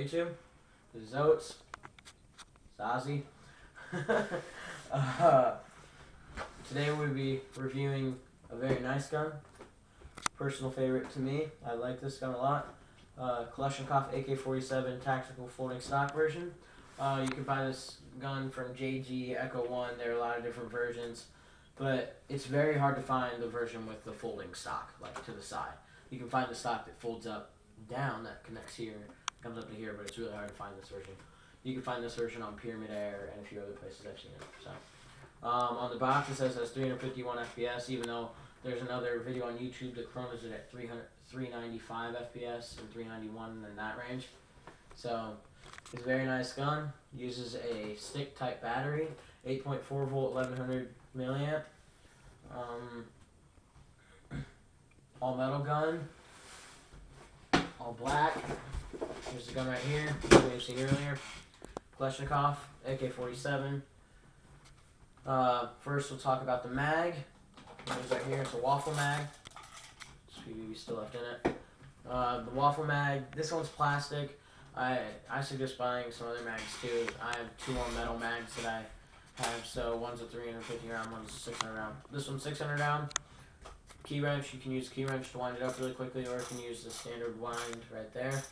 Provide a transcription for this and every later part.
YouTube. This is Oats. Zazzy. uh, Today we'll be reviewing a very nice gun. Personal favorite to me. I like this gun a lot. Kalashnikov AK-47 tactical folding stock version. You can buy this gun from JG, Echo One. There are a lot of different versions, but it's very hard to find the version with the folding stock, like to the side. You can find the stock that folds up down, that connects here, comes up to here, but it's really hard to find this version. You can find this version on Pyramid Air and a few other places I've seen it. So, on the box it says it has 351 FPS, even though there's another video on YouTube that chronos it at 395 FPS and 391 in that range. So, it's a very nice gun. Uses a stick type battery, 8.4 volt, 1100 milliamp. All metal gun. All black. Here's the gun right here, we've seen earlier. Kalashnikov AK-47. First we'll talk about the mag. It's right here, it's a waffle mag. There's still left in it. The waffle mag, this one's plastic. I suggest buying some other mags too. I have two more metal mags that I have, so one's a 350 round, one's a 600 round. This one's 600 round. Key wrench, you can use a key wrench to wind it up really quickly, or you can use the standard wind right there.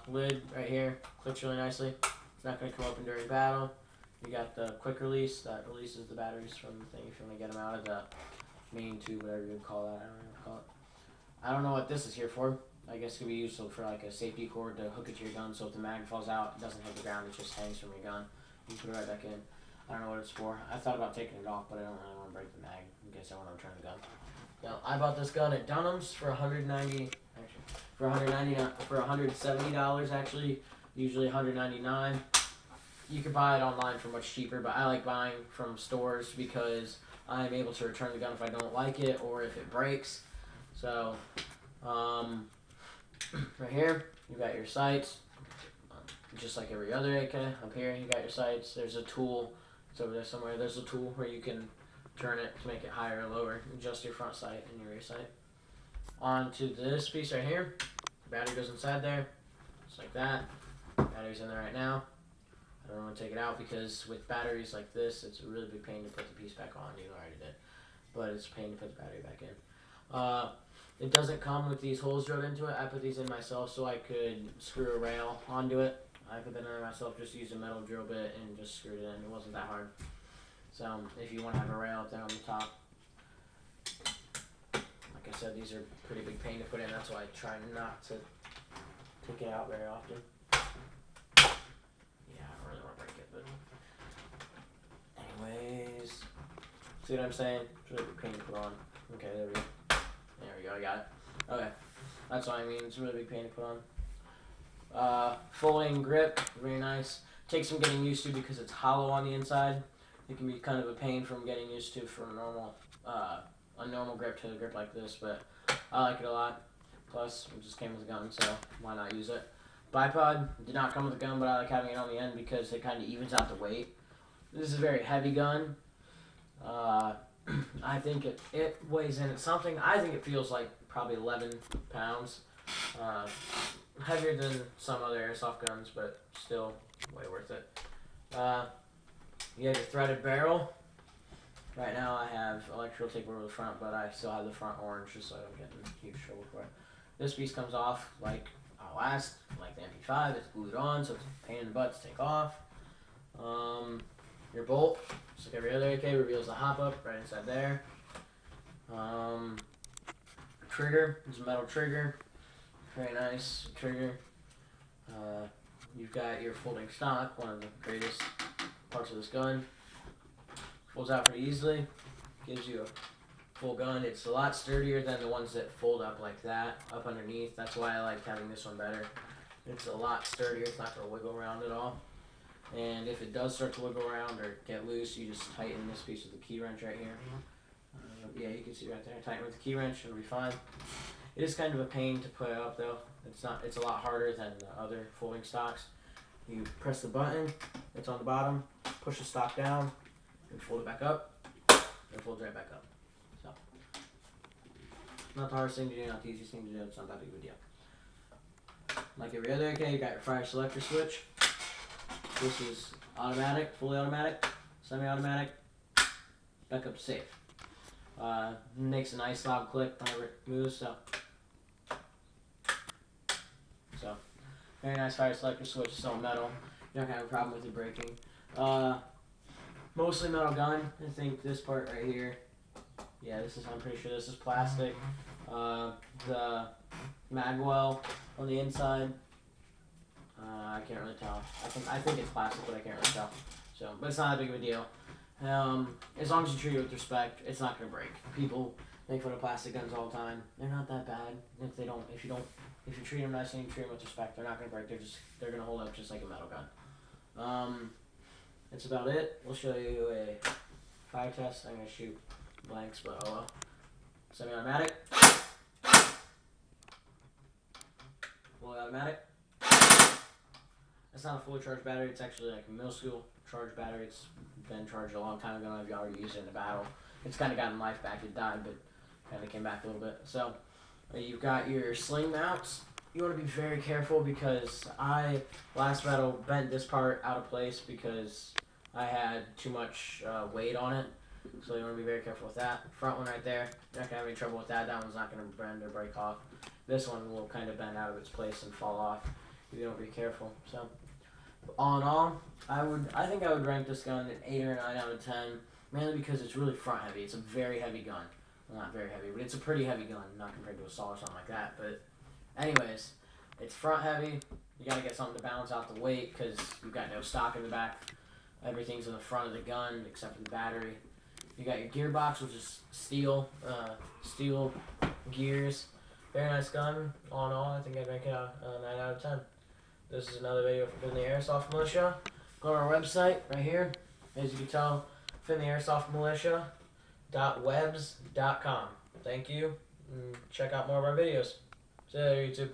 Lid right here, clicks really nicely. It's not going to come open during battle. You got the quick release that releases the batteries from the thing if you want to get them out of the main tube, whatever you would call that. I don't know what to call it. I don't know what this is here for. I guess it could be useful for like a safety cord to hook it to your gun, so if the mag falls out, it doesn't hit the ground, it just hangs from your gun. You can put it right back in. I don't know what it's for. I thought about taking it off, but I don't really want to break the mag in case I want to return the gun. Now, I bought this gun at Dunhams for $170 actually, usually $199. You can buy it online for much cheaper, but I like buying from stores because I'm able to return the gun if I don't like it or if it breaks. So, right here, you got your sights, just like every other AK. Up here, you got your sights. There's a tool. It's over there somewhere. There's a tool where you can turn it to make it higher or lower. Adjust your front sight and your rear sight. Onto this piece right here. The battery goes inside there, just like that. Battery's in there right now. I don't want to take it out because with batteries like this, it's a really big pain to put the piece back on. You already did, but it's a pain to put the battery back in. It doesn't come with these holes drilled into it. I put these in myself so I could screw a rail onto it. I put that in myself, just used a metal drill bit and just screwed it in. It wasn't that hard. So if you want to have a rail up there on the top, like I said, these are pretty big pain to put in. That's why I try not to take it out very often. Yeah, I don't really want to break it, but anyways, see what I'm saying? It's really big pain to put on. Okay, there we go. There we go, I got it. Okay, that's what I mean. It's a really big pain to put on. Folding grip, very nice. Takes some getting used to because it's hollow on the inside. It can be kind of a pain from getting used to from a normal grip to a grip like this, but I like it a lot. Plus, it just came with a gun, so why not use it? Bipod did not come with a gun, but I like having it on the end because it kind of evens out the weight. This is a very heavy gun. I think it weighs in at something. I think it feels like probably 11 pounds. Heavier than some other airsoft guns, but still way worth it. You have your threaded barrel. Right now I have electrical tape over the front, but I still have the front orange just so I don't get in huge trouble for it. This piece comes off like our last, like the MP5. It's glued on, so it's a pain in the butt to take off. Your bolt, just like every other AK, reveals the hop up right inside there. Trigger, it's a metal trigger. Very nice trigger. You've got your folding stock, one of the greatest parts of this gun. Folds out pretty easily. Gives you a full gun. It's a lot sturdier than the ones that fold up like that, up underneath. That's why I like having this one better. It's a lot sturdier. It's not going to wiggle around at all. And if it does start to wiggle around or get loose, you just tighten this piece with the key wrench right here. Yeah, you can see right there. Tighten with the key wrench, it'll be fine. It is kind of a pain to put up though. It's a lot harder than the other folding stocks. You press the button, it's on the bottom, push the stock down, and fold it back up, and it folds right back up. So, not the hardest thing to do, not the easiest thing to do, it's not that big of a deal. Like every other AK, you got your fire selector switch. This is automatic, fully automatic, semi-automatic, backup safe. Makes a nice loud click whenever it moves, so very nice fire selector switch, still metal. You're not gonna have a problem with it breaking. Mostly metal gun. I think this part right here. Yeah, I'm pretty sure this is plastic. The magwell on the inside. I can't really tell. I think it's plastic, but I can't really tell. So, but it's not that big of a deal. As long as you treat it with respect, it's not gonna break. People make fun of plastic guns all the time. They're not that bad. If you treat them nicely and you treat them with respect, they're not gonna break. They're gonna hold up just like a metal gun. That's about it. We'll show you a fire test. I'm gonna shoot blanks, but oh well. Semi-automatic. Fully automatic. It's not a fully charged battery. It's actually like a middle school charged battery. It's been charged a long time ago. If you already used it in the battle, it's kind of gotten life back. It died, but kind of came back a little bit. So you've got your sling mounts. You want to be very careful because last battle bent this part out of place because I had too much weight on it. So you want to be very careful with that. Front one right there, you're not going to have any trouble with that. That one's not going to bend or break off. This one will kind of bend out of its place and fall off if you don't be careful. So all in all, I think I would rank this gun an 8 or a 9 out of 10, mainly because it's really front heavy. It's a very heavy gun. Well, not very heavy, but it's a pretty heavy gun, not compared to a assault or something like that. But anyways, it's front heavy. You got to get something to balance out the weight because you've got no stock in the back. Everything's in the front of the gun except for the battery. You got your gearbox, which is steel gears. Very nice gun. All in all, I think I'd rank it a 9 out of 10. This is another video from the Airsoft Militia. Go to our website right here. As you can tell, fintheairsoftmilitia.webs.com. Thank you. And check out more of our videos. See you later, YouTube.